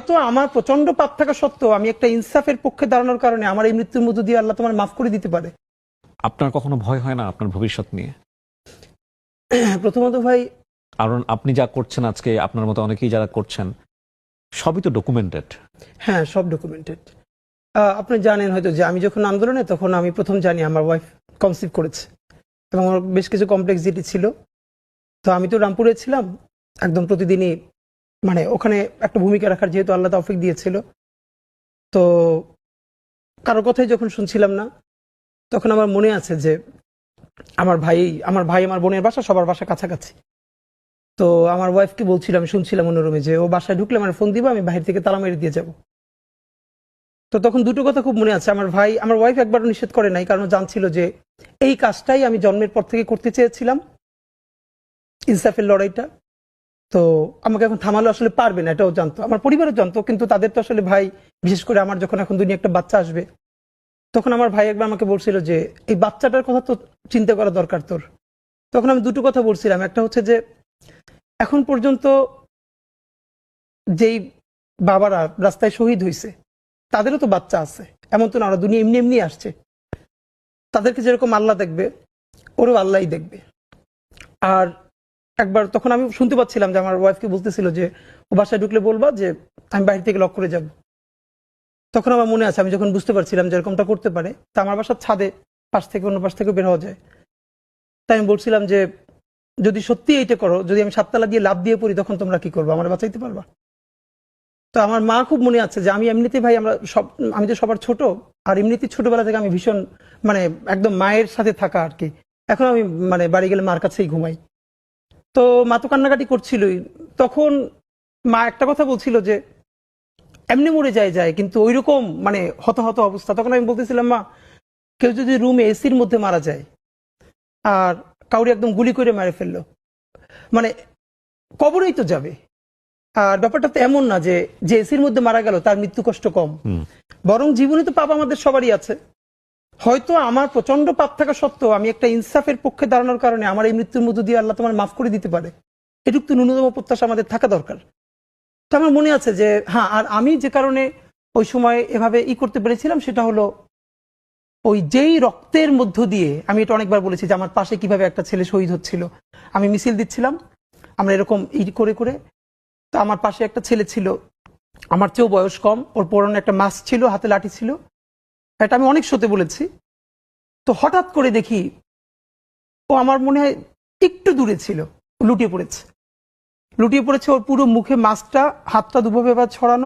হয়তো আমার প্রচন্ড পাপ থাকা সত্ত্বেও আমি একটা ইনসাফের পক্ষে দাঁড়ানোর কারণে আমার এই মৃত্যুর মধ্য দিয়ে আল্লাহ তোমার মাফ করে দিতে পারে। আপনার কখনো ভয় হয় না আপনার ভবিষ্যৎ নিয়ে? প্রথমত ভাই, কারণ আপনি যা করছেন আজকে, আপনার মতো অনেকেই যারা করছেন, সবই তো ডকুমেন্টেড। হ্যাঁ, সব ডকুমেন্টেড। আপনি জানেন হয়তো যে আমি যখন আন্দোলনে, তখন আমি প্রথম জানি আমার ওয়াইফ কনসিভ করেছে এবং আমার বেশ কিছু কমপ্লেক্সিটি ছিল। তো আমি তো রামপুরে ছিলাম, একদম প্রতিদিনই মানে ওখানে একটা ভূমিকা রাখার যেহেতু আল্লাহ তৌফিক দিয়েছিল, তো কারো কথাই যখন শুনছিলাম না, তখন আমার মনে আছে যে আমার ভাই আমার বোনের বাসা, সবার বাসা কাছাকাছি। তো আমার ওয়াইফকে বলছিলাম, আমি শুনছিলাম অন্য রুমে, যে ও বাসায় ঢুকলে আমার ফোন দিবা, আমি বাহির থেকে তালা মেরে দিয়ে যাব। তো তখন দুটো কথা খুব মনে আছে। আমার ওয়াইফ একবারও নিষেধ করে নাই, কারণ জানছিল যে এই কাজটাই আমি জন্মের পর থেকে করতে চেয়েছিলাম, ইনসাফের লড়াইটা। তো আমাকে এখন থামালো আসলে পারবে না, এটাও জানতো, আমার পরিবারও জানতো, কিন্তু তাদের তো আসলে ভাই, বিশেষ করে আমার যখন এখন দুনিয়া একটা বাচ্চা আসবে, তখন আমার ভাই একবার আমাকে বলছিল যে এই বাচ্চাটার কথা তো চিন্তা করা দরকার তোর। তখন আমি দুটো কথা বলছিলাম, একটা হচ্ছে যে এখন পর্যন্ত যেই বাবারা রাস্তায় শহীদ হয়েছে তাদেরও তো বাচ্চা আছে, এমন তো না ওরা দুনিয়া এমনি এমনি আসছে। তাদেরকে যেরকম আল্লাহ দেখবে, ওরও আল্লাহই দেখবে। আর একবার তখন আমি শুনতে পাচ্ছিলাম যে আমার ওয়াইফকে বলতেছিল যে ও বাসায় ঢুকলে বলবা যে আমি বাইরে থেকে লক করে যাব। তখন আমার মনে আছে, আমি যখন বুঝতে পারছিলাম যে এরকমটা করতে পারে, তা আমার বাসার ছাদে পাশ থেকে অন্য পাশ থেকে বের হওয়া যায়, তাই আমি বলছিলাম যে যদি সত্যি এইটা করো, যদি আমি 7 তালা দিয়ে লাভ দিয়ে পড়ি, তখন তোমরা কি করবো, আমার বাঁচাইতে পারবা? তো আমার মা খুব মনে আছে যে আমি এমনিতেই ভাই, আমি তো সবার ছোট, আর এমনিতেই ছোটবেলা থেকে আমি ভীষণ মানে একদম মায়ের সাথে থাকা আর কি। এখন আমি মানে বাড়ি গেলে মার কাছেই ঘুমাই। তো মা তো কান্নাকাটি করছিলই। তখন মা একটা কথা বলছিল যে এমনি মরে যায় কিন্তু ওইরকম মানে হতাহত অবস্থা। তখন আমি বলতেছিলাম, মা, কেউ যদি রুমে এসির মধ্যে মারা যায় আর কাউরি একদম গুলি করে মেরে ফেললো, মানে কবরেই তো যাবে। আর ব্যাপারটা তো এমন না যে যে এসির মধ্যে মারা গেল তার মৃত্যু কষ্ট কম, বরং জীবনে তো পাপ আমাদের সবারই আছে। হয়তো আমার প্রচন্ড পাপ থাকা সত্ত্বেও আমি একটা ইনসাফের পক্ষে দাঁড়ানোর কারণে আমার এই মৃত্যুর মধ্য দিয়ে আল্লাহ তোমার মাফ করে দিতে পারে, এটুক তো ন্যূনতম প্রত্যাশা আমাদের থাকা দরকার। তো আমার মনে আছে যে হ্যাঁ, আর আমি যে কারণে ওই সময় এভাবে করতে পেরেছিলাম, সেটা হলো ওই যেই রক্তের মধ্য দিয়ে, আমি এটা অনেকবার বলেছি যে আমার পাশে কিভাবে একটা ছেলে শহীদ হচ্ছিল, আমি মিছিল দিচ্ছিলাম, আমরা এরকম করে করে, তো আমার পাশে একটা ছেলে ছিল, আমার চেয়েও বয়স কম, ওর পরনে একটা মাস্ক ছিল, হাতে লাঠি ছিল, এটা আমি অনেক শোতে বলেছি। তো হঠাৎ করে দেখি ও আমার মনে হয় একটু দূরে ছিল, লুটিয়ে পড়েছে। ওর পুরো মুখে মাস্কটা, হাতটা দুভাবে এবার ছড়ানো,